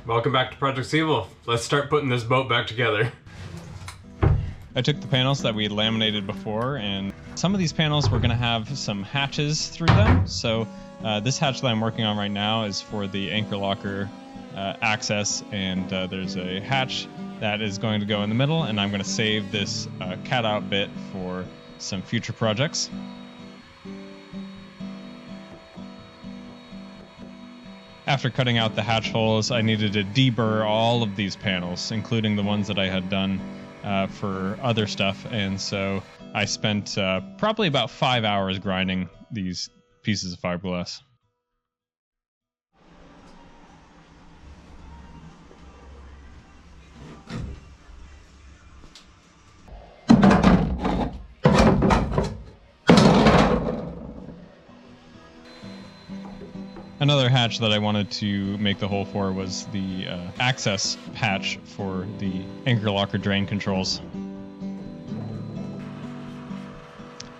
Welcome back to Project Seawolf. Let's start putting this boat back together. I took the panels that we had laminated before, and some of these panels were going to have some hatches through them. So this hatch that I'm working on right now is for the anchor locker access, and there's a hatch that is going to go in the middle, and I'm going to save this cutout bit for some future projects. After cutting out the hatch holes, I needed to deburr all of these panels, including the ones that I had done for other stuff, and so I spent probably about 5 hours grinding these pieces of fiberglass. Another hatch that I wanted to make the hole for was the access hatch for the anchor locker drain controls. And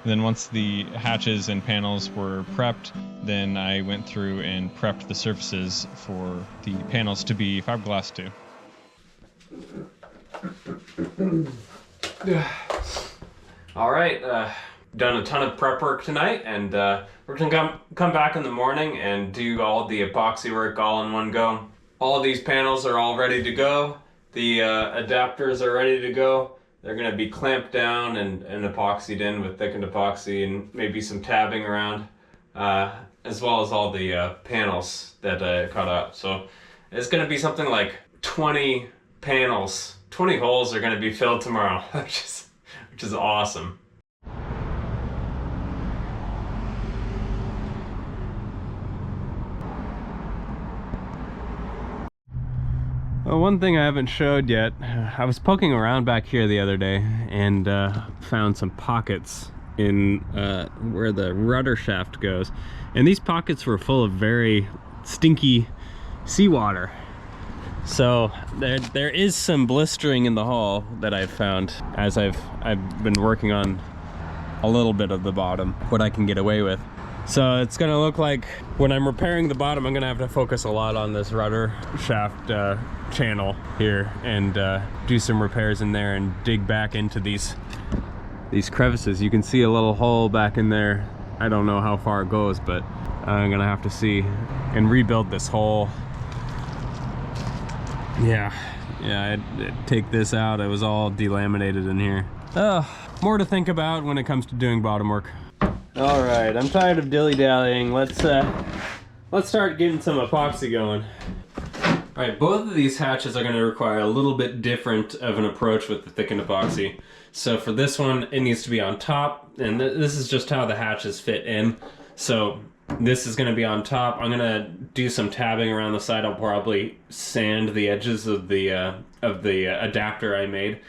then once the hatches and panels were prepped, then I went through and prepped the surfaces for the panels to be fiberglass too. All right, done a ton of prep work tonight, and we're gonna come back in the morning and do all the epoxy work all in one go. All of these panels are all ready to go. The adapters are ready to go. They're gonna be clamped down and epoxied in with thickened epoxy and maybe some tabbing around, as well as all the panels that I cut out. So it's gonna be something like 20 panels, 20 holes are gonna be filled tomorrow, which is awesome. Well, one thing I haven't showed yet, I was poking around back here the other day and found some pockets in where the rudder shaft goes. And these pockets were full of very stinky seawater. So there is some blistering in the hull that I've found as I've been working on a little bit of the bottom, what I can get away with. So it's gonna look like when I'm repairing the bottom, I'm gonna have to focus a lot on this rudder shaft channel here and do some repairs in there and dig back into these crevices. You can see a little hole back in there. I don't know how far it goes, but I'm gonna have to see and rebuild this hole. Yeah, I'd take this out. It was all delaminated in here. More to think about when it comes to doing bottom work. All right, I'm tired of dilly-dallying. Let's start getting some epoxy going. All right, both of these hatches are gonna require a little bit different of an approach with the thickened epoxy. So for this one, it needs to be on top, and this is just how the hatches fit in. So this is gonna be on top. I'm gonna do some tabbing around the side. I'll probably sand the edges of the adapter I made.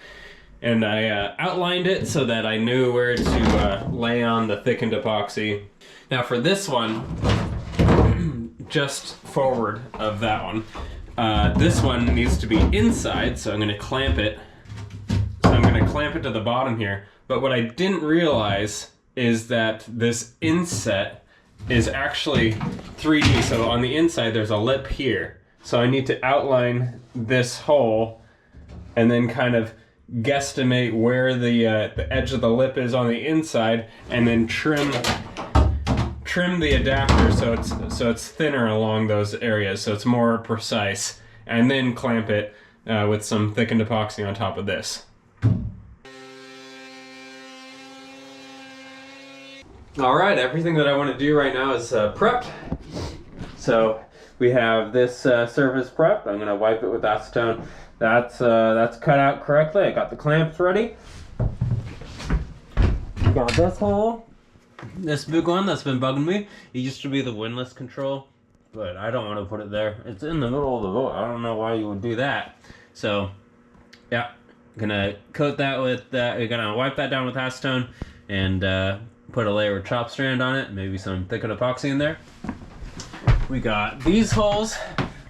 And I outlined it so that I knew where to lay on the thickened epoxy. Now for this one, just forward of that one, this one needs to be inside, so I'm gonna clamp it. So I'm gonna clamp it to the bottom here. But what I didn't realize is that this inset is actually 3D. So on the inside, there's a lip here. So I need to outline this hole and then kind of guesstimate where the edge of the lip is on the inside, and then trim the adapter so it's thinner along those areas, so it's more precise, and then clamp it with some thickened epoxy on top of this. All right, everything that I want to do right now is prepped. So we have this surface prepped. I'm gonna wipe it with acetone. That's cut out correctly. I got the clamps ready. Got this hole. This big one that's been bugging me. It used to be the windlass control, but I don't want to put it there. It's in the middle of the boat. I don't know why you would do that. So, yeah, gonna coat that with we're gonna wipe that down with acetone and put a layer of chop strand on it. Maybe some thickened epoxy in there. We got these holes.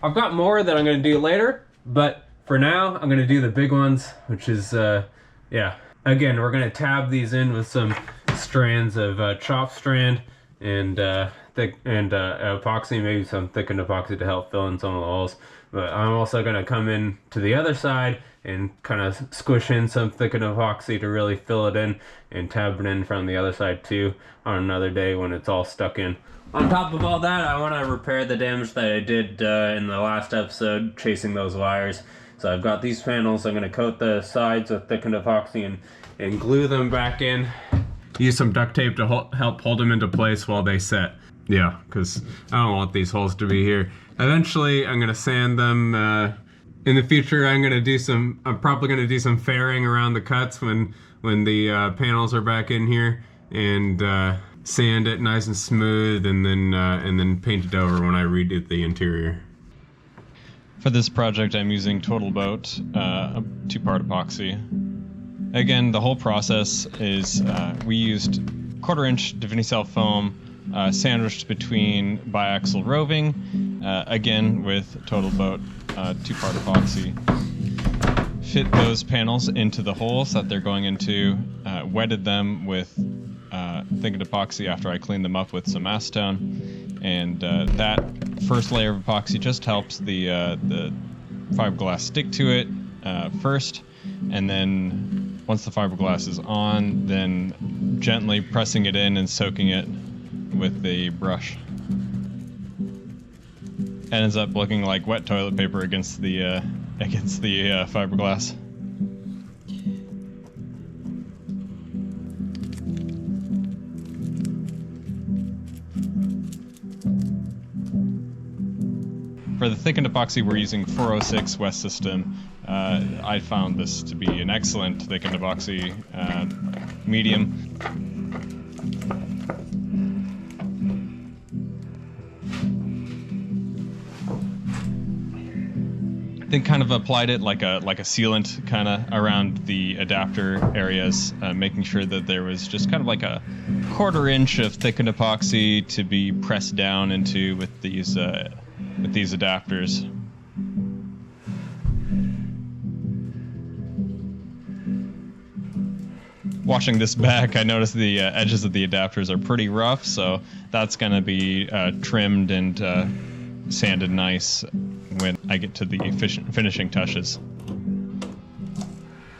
I've got more that I'm gonna do later, but for now, I'm gonna do the big ones, which is, yeah. Again, we're gonna tab these in with some strands of chop strand and epoxy, maybe some thickened epoxy to help fill in some of the holes. But I'm also gonna come in to the other side and kind of squish in some thickened epoxy to really fill it in, and tab it in from the other side too on another day when it's all stuck in. On top of all that, I want to repair the damage that I did in the last episode chasing those wires. So I've got these panels. I'm going to coat the sides with thickened epoxy and glue them back in. Use some duct tape to help hold them into place while they set. Yeah, because I don't want these holes to be here. Eventually, I'm going to sand them. In the future, I'm probably going to do some fairing around the cuts when the panels are back in here, and sand it nice and smooth, and then paint it over when I redo the interior. For this project, I'm using Total Boat, a 2-part epoxy. Again, the whole process is we used 1/4-inch Divinycell foam sandwiched between bi-axial roving, again with Total Boat 2-part epoxy. Fit those panels into the holes that they're going into, wetted them with thickened epoxy after I cleaned them up with some acetone, and that first layer of epoxy just helps the fiberglass stick to it first, and then once the fiberglass is on, then gently pressing it in and soaking it with a brush. It ends up looking like wet toilet paper against the fiberglass. For the thickened epoxy, we're using 406 West System. I found this to be an excellent thickened epoxy, medium. Then kind of applied it like a sealant kind of around the adapter areas, making sure that there was just kind of like a 1/4 inch of thickened epoxy to be pressed down into with these adapters. Washing this back, I noticed the edges of the adapters are pretty rough, so that's going to be trimmed and sanded nice when I get to the finishing touches.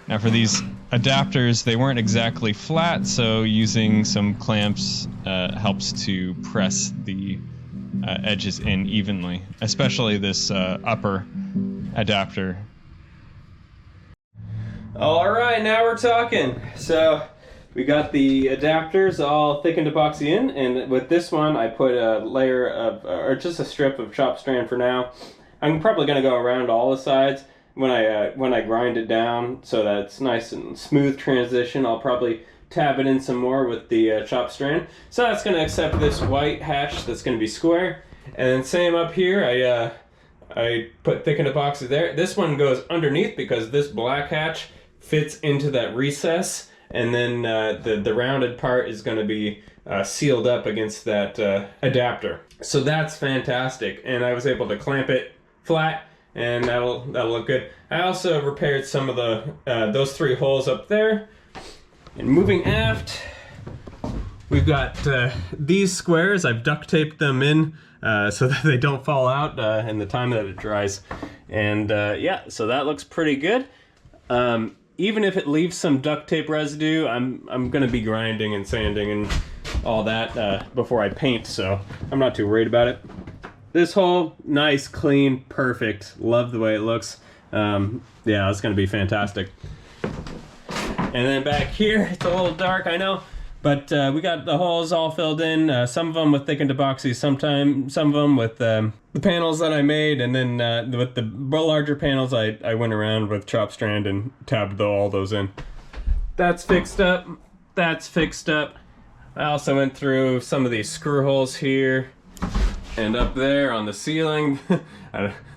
Now for these adapters, they weren't exactly flat, so using some clamps helps to press the edges in evenly, especially this upper adapter. All right, now we're talking. So we got the adapters all thickened epoxy in, and with this one I put a layer of, or just a strip of chop strand for now. I'm probably going to go around all the sides when I grind it down so that it's nice and smooth transition. I'll probably tab it in some more with the chop strand. So that's going to accept this white hatch that's going to be square. And then same up here, I put thickened epoxy there. This one goes underneath because this black hatch fits into that recess, and then the rounded part is going to be sealed up against that adapter. So that's fantastic, and I was able to clamp it flat, and that'll look good. I also repaired some of the those 3 holes up there. And moving aft, we've got these squares. I've duct taped them in so that they don't fall out in the time that it dries. And yeah, so that looks pretty good. Even if it leaves some duct tape residue, I'm gonna be grinding and sanding and all that before I paint, so I'm not too worried about it. This hole, nice, clean, perfect. Love the way it looks. Yeah, it's gonna be fantastic. And then back here, it's a little dark, I know, but we got the holes all filled in. Some of them with thickened epoxy, some of them with the panels that I made, and then with the larger panels, I went around with chop strand and tabbed all those in. That's fixed up. That's fixed up. I also went through some of these screw holes here and up there on the ceiling.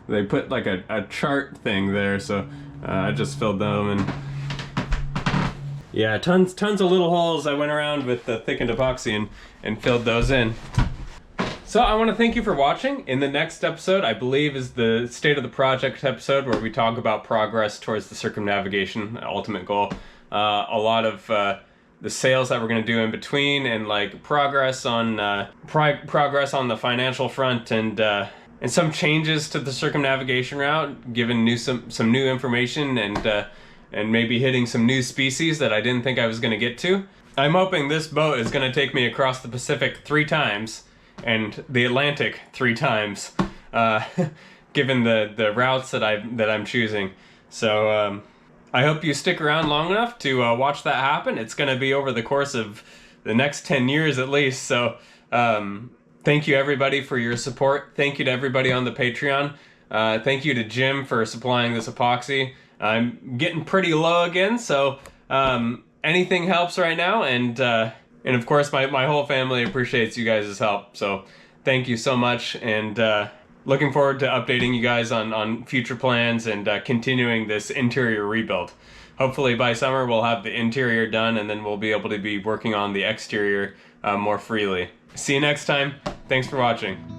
They put like a chart thing there, so I just filled them in. Yeah, tons of little holes. I went around with the thickened epoxy and filled those in. So I want to thank you for watching. In the next episode, I believe, is the State of the Project episode, where we talk about progress towards the circumnavigation ultimate goal. A lot of the sales that we're going to do in between, and like progress on the financial front, and and some changes to the circumnavigation route, given some new information and maybe hitting some new species that I didn't think I was going to get to. I'm hoping this boat is going to take me across the Pacific 3 times and the Atlantic 3 times, given the routes that I'm choosing. So I hope you stick around long enough to watch that happen. It's going to be over the course of the next 10 years at least. So thank you everybody for your support. Thank you to everybody on the Patreon. Thank you to Jim for supplying this epoxy. I'm getting pretty low again, so anything helps right now, and of course my whole family appreciates you guys' help, so thank you so much, and looking forward to updating you guys on future plans and continuing this interior rebuild. Hopefully by summer we'll have the interior done, and then we'll be able to be working on the exterior more freely. See you next time. Thanks for watching.